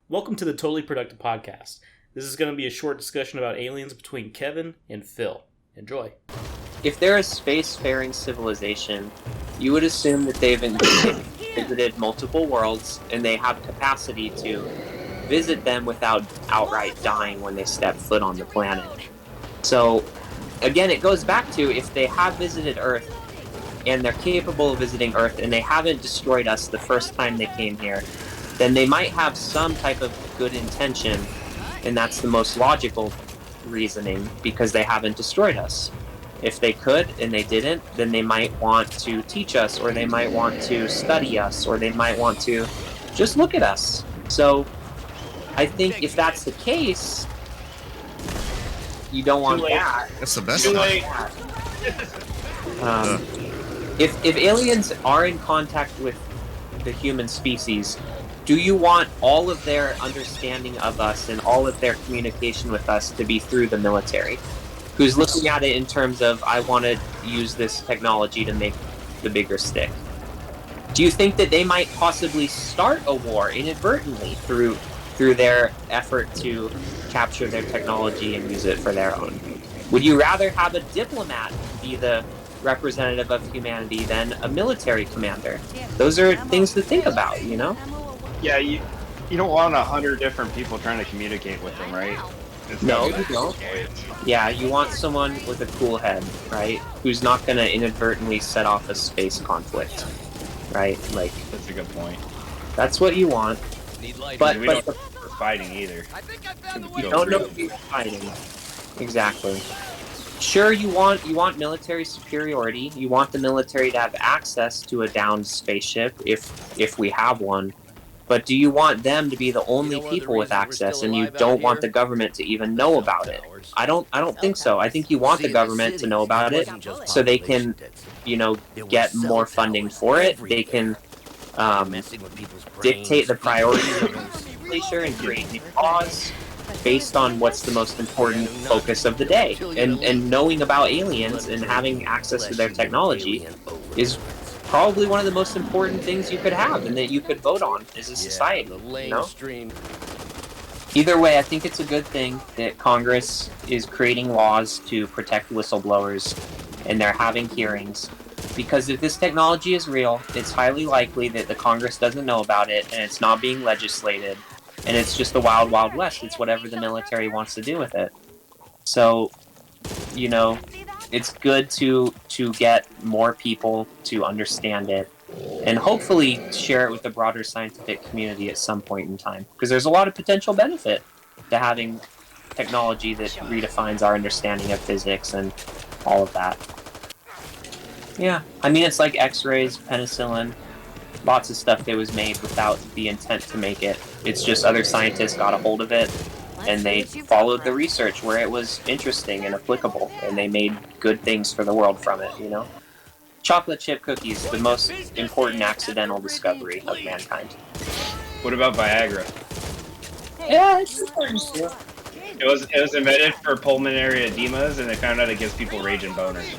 Welcome to the Totally Productive Podcast. This is going to be a short discussion about aliens between Kevin and Phil. Enjoy. If they're a spacefaring civilization, you would assume that they've visited multiple worlds and they have capacity to visit them without outright dying when they step foot on the planet. So, again, it goes back to if they have visited Earth and they're capable of visiting Earth and they haven't destroyed us the first time they came here, then they might have some type of good intention, and that's the most logical reasoning because they haven't destroyed us. If they could and they didn't, then they might want to teach us, or they might want to study us, or they might want to just look at us. So I think if that's the case, you don't want that. That's the best. If aliens are in contact with the human species, do you want all of their understanding of us and all of their communication with us to be through the military? Who's looking at it in terms of, I want to use this technology to make the bigger stick? Do you think that they might possibly start a war inadvertently through their effort to capture their technology and use it for their own? Would you rather have a diplomat be the representative of humanity than a military commander? Those are things to think about, you know? Yeah, you don't want 100 different people trying to communicate with them, right? No, you don't. Yeah, you want someone with a cool head, right? Who's not going to inadvertently set off a space conflict, right? Like, that's a good point. That's what you want. But we don't know if we're fighting either. You don't know if you're fighting. Exactly. Sure, you want military superiority. You want the military to have access to a downed spaceship if we have one. But do you want them to be the only people with access, and you don't want the government to even know about it? I don't think so. I think you want the government to know about it so they can, get more funding for it. They can dictate the priorities of the legislature and create new laws based on what's the most important focus of the day. And knowing about aliens and having access to their technology is probably one of the most important things you could have and that you could vote on as a society, Either way, I think it's a good thing that Congress is creating laws to protect whistleblowers and they're having hearings, because if this technology is real, it's highly likely that the Congress doesn't know about it and it's not being legislated and it's just the wild, wild west. It's whatever the military wants to do with it. So, it's good to get more people to understand it and hopefully share it with the broader scientific community at some point in time, because there's a lot of potential benefit to having technology that redefines our understanding of physics and all of that. Yeah, I mean, it's like X-rays, penicillin, lots of stuff that was made without the intent to make it. It's just other scientists got a hold of it and they followed the research where it was interesting and applicable, and they made good things for the world from it, Chocolate chip cookies, the most important accidental discovery of mankind. What about Viagra? Yeah, it's important too. It was invented for pulmonary edemas, and they found out it gives people raging boners.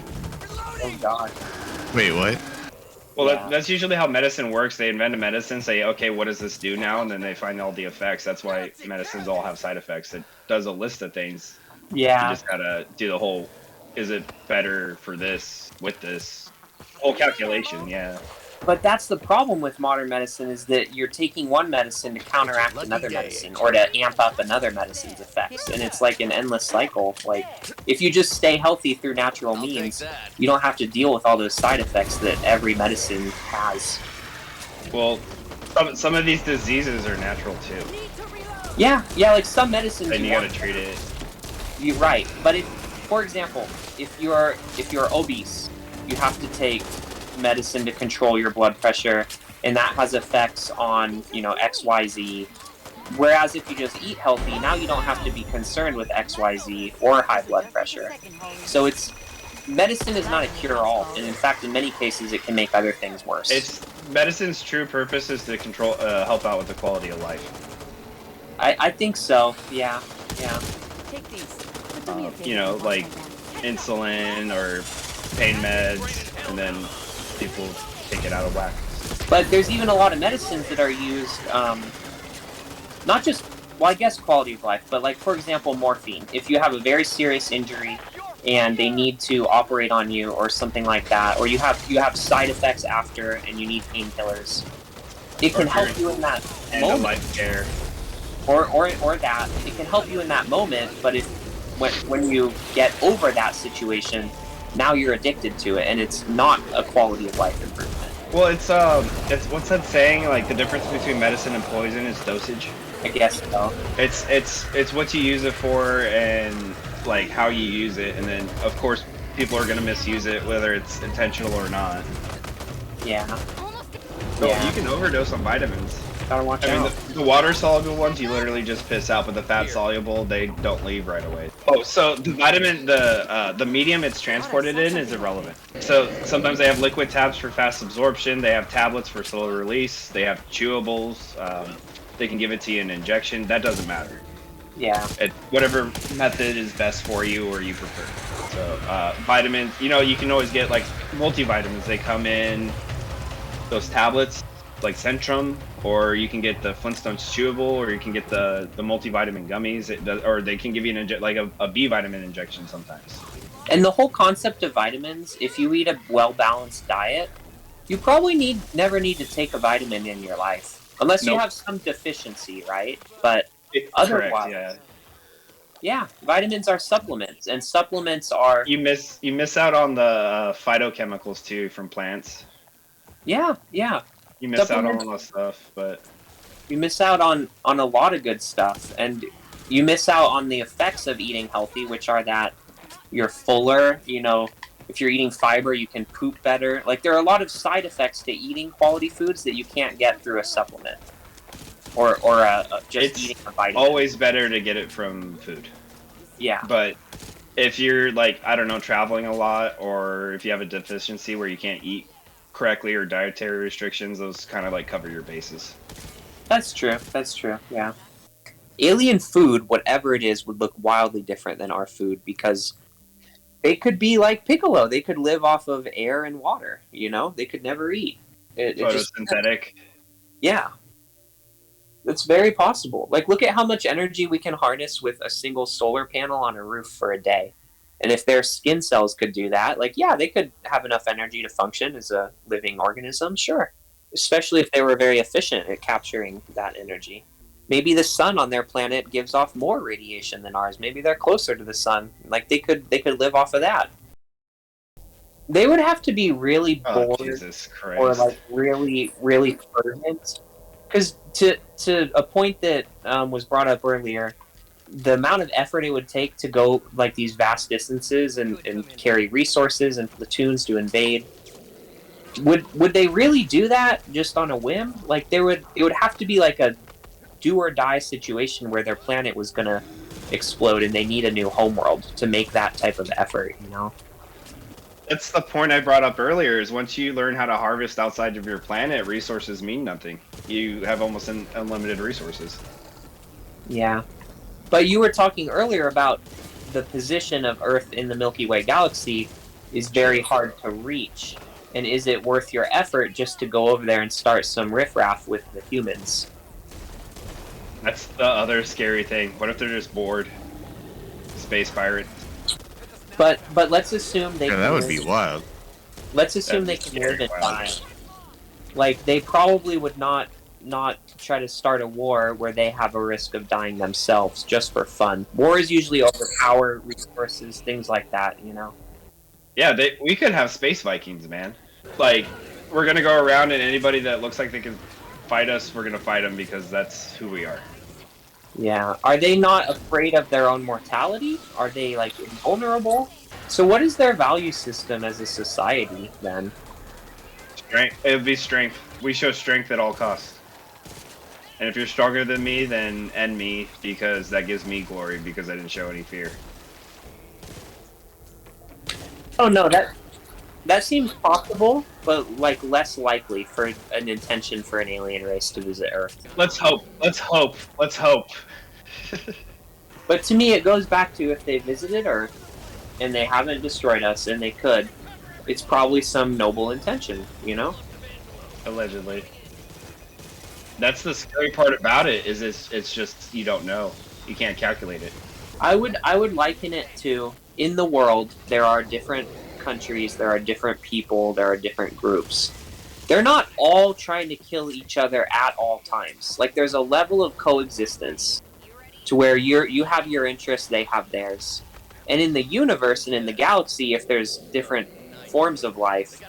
Oh God. Wait, what? Well, that's usually how medicine works. They invent a medicine, say, okay, what does this do now? And then they find all the effects. That's why medicines all have side effects. It does a list of things. Yeah. You just gotta do the whole, is it better for this, with this? Whole calculation, yeah. But that's the problem with modern medicine, is that you're taking one medicine to counteract another medicine or to amp up another medicine's effects. And it's like an endless cycle. Like, if you just stay healthy through natural means, you don't have to deal with all those side effects that every medicine has. Well, some of these diseases are natural too. Yeah, like some medicines. And you gotta treat it. You're right. But for example, if you're obese, you have to take medicine to control your blood pressure, and that has effects on XYZ. Whereas if you just eat healthy, now you don't have to be concerned with XYZ or high blood pressure. So medicine is not a cure-all, and in fact, in many cases, it can make other things worse. Medicine's true purpose is to help out with the quality of life. I think so. Yeah. Take these. Like insulin or pain meds, and then people take it out of whack. But there's even a lot of medicines that are used not just, well, I guess quality of life, but like, for example, morphine. If you have a very serious injury and they need to operate on you or something like that, or you have side effects after and you need painkillers, it can help you in that And the moment. life care. Or that it can help you in that moment, but when you get over that situation, now you're addicted to it, and it's not a quality of life improvement. Well, it's what's that saying? Like the difference between medicine and poison is dosage. I guess so. It's what you use it for and like how you use it, and then of course people are gonna misuse it whether it's intentional or not. Yeah. So Yeah. you can overdose on vitamins. Gotta watch I mean, out. the water soluble ones you literally just piss out, but the fat soluble they don't leave right away. Oh, so the vitamin, the medium it's transported in is irrelevant. So sometimes they have liquid tabs for fast absorption. They have tablets for slow release. They have chewables. They can give it to you in injection. That doesn't matter. Yeah. Whatever method is best for you or you prefer. So vitamins, you can always get like multivitamins. They come in those tablets like Centrum, or you can get the Flintstones chewable, or you can get the multivitamin gummies. Or they can give you a B vitamin injection sometimes. And the whole concept of vitamins, if you eat a well-balanced diet, you probably never need to take a vitamin in your life. Unless you Nope. have some deficiency, right? But otherwise, Correct, yeah. vitamins are supplements, and supplements are You miss out on the phytochemicals too from plants. yeah. You miss out on Supplements- all that stuff, but You miss out on a lot of good stuff, and you miss out on the effects of eating healthy, which are that you're fuller. If you're eating fiber, you can poop better. Like, there are a lot of side effects to eating quality foods that you can't get through a supplement or just It's eating a vitamin. always better to get it from food. Yeah. But if you're like, I don't know, traveling a lot, or if you have a deficiency where you can't eat correctly or dietary restrictions, those kind of like cover your bases. That's true. Yeah. Alien food, whatever it is, would look wildly different than our food because they could be like Piccolo. They could live off of air and water. They could never eat. It just, Photosynthetic. yeah, it's very possible. Like, look at how much energy we can harness with a single solar panel on a roof for a day. And if their skin cells could do that, they could have enough energy to function as a living organism, sure. Especially if they were very efficient at capturing that energy. Maybe the sun on their planet gives off more radiation than ours. Maybe they're closer to the sun. Like, they could live off of that. They would have to be really Oh, bored Jesus Christ. or like really, really fervent. Because to a point that was brought up earlier, the amount of effort it would take to go like these vast distances and carry resources and platoons to invade. Would they really do that just on a whim? Like, it would have to be like a do or die situation where their planet was gonna explode and they need a new homeworld to make that type of effort, That's the point I brought up earlier, is once you learn how to harvest outside of your planet, resources mean nothing. You have almost unlimited resources. Yeah. But you were talking earlier about the position of Earth in the Milky Way galaxy is very hard to reach. And is it worth your effort just to go over there and start some riffraff with the humans? That's the other scary thing. What if they're just bored? Space pirate. But let's assume they Yeah, can that would live- be wild. Let's assume they That'd be can live and scary die. wild. Like, they probably would not try to start a war where they have a risk of dying themselves just for fun. Wars usually overpower resources, things like that, Yeah, we could have space Vikings, man. Like, we're gonna go around and anybody that looks like they can fight us, we're gonna fight them because that's who we are. Yeah. Are they not afraid of their own mortality? Are they, like, invulnerable? So what is their value system as a society, then? Strength. It would be strength. We show strength at all costs. And if you're stronger than me, then end me, because that gives me glory, because I didn't show any fear. Oh, no, that seems possible, but, like, less likely for an intention for an alien race to visit Earth. Let's hope. Let's hope. Let's hope. But to me, it goes back to if they visited Earth and they haven't destroyed us, and they could, it's probably some noble intention, Allegedly. That's the scary part about it. Is it's just you don't know. You can't calculate it. I would liken it to, in the world there are different countries, there are different people, there are different groups. They're not all trying to kill each other at all times. Like there's a level of coexistence to where you have your interests, they have theirs. And in the universe and in the galaxy, if there's different forms of life,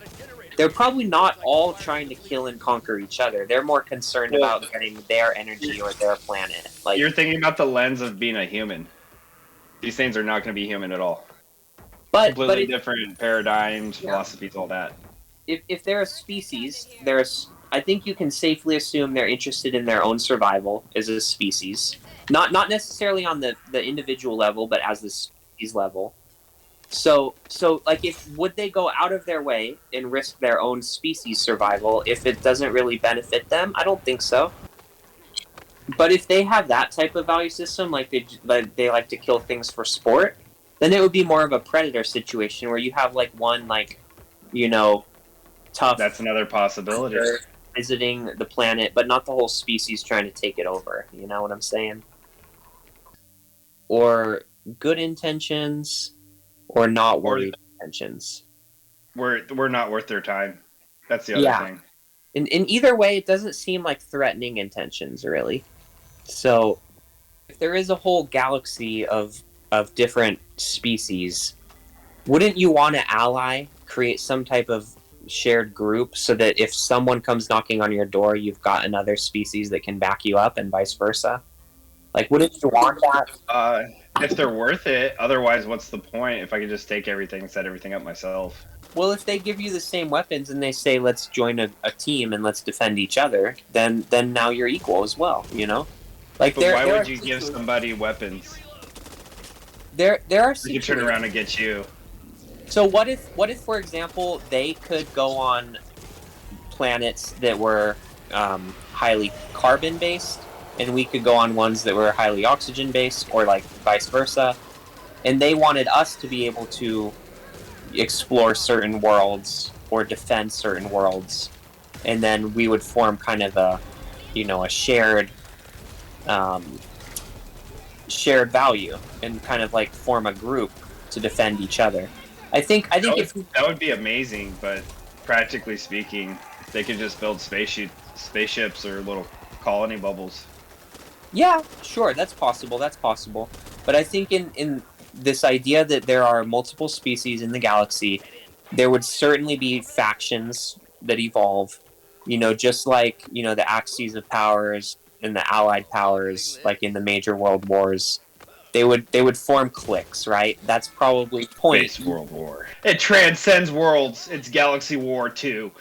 they're probably not all trying to kill and conquer each other. They're more concerned about getting their energy or their planet. Like You're thinking about the lens of being a human. These things are not going to be human at all. Completely different paradigms, philosophies, all that. If they're a species, I think you can safely assume they're interested in their own survival as a species. Not necessarily on the individual level, but as the species level. So like, would they go out of their way and risk their own species survival if it doesn't really benefit them? I don't think so. But if they have that type of value system, like they like to kill things for sport, then it would be more of a predator situation where you have like one, like, tough. That's another possibility. Visiting the planet, but not the whole species trying to take it over. You know what I'm saying? Or good intentions, or not worried intentions. We're not worth their time. That's the other thing. In either way, it doesn't seem like threatening intentions, really. So, if there is a whole galaxy of different species, wouldn't you want to ally, create some type of shared group so that if someone comes knocking on your door, you've got another species that can back you up and vice versa? Like, wouldn't you want that? If they're worth it. Otherwise, what's the point if I could just take everything and set everything up myself? Well, if they give you the same weapons and they say, let's join a team and let's defend each other, then now you're equal as well, Like, But why would you give somebody weapons? There are They could turn around and get you. So what if, for example, they could go on planets that were highly carbon-based, and we could go on ones that were highly oxygen-based, or like vice versa, and they wanted us to be able to explore certain worlds or defend certain worlds, and then we would form kind of a shared value and kind of like form a group to defend each other. I think that would be amazing, but practically speaking, they could just build spaceships or little colony bubbles. Yeah, sure, that's possible. But I think in this idea that there are multiple species in the galaxy, there would certainly be factions that evolve. Just like the axes of powers and the allied powers, like in the major world wars. They would form cliques, right? That's probably point. Space World War. It transcends worlds. It's Galaxy War 2.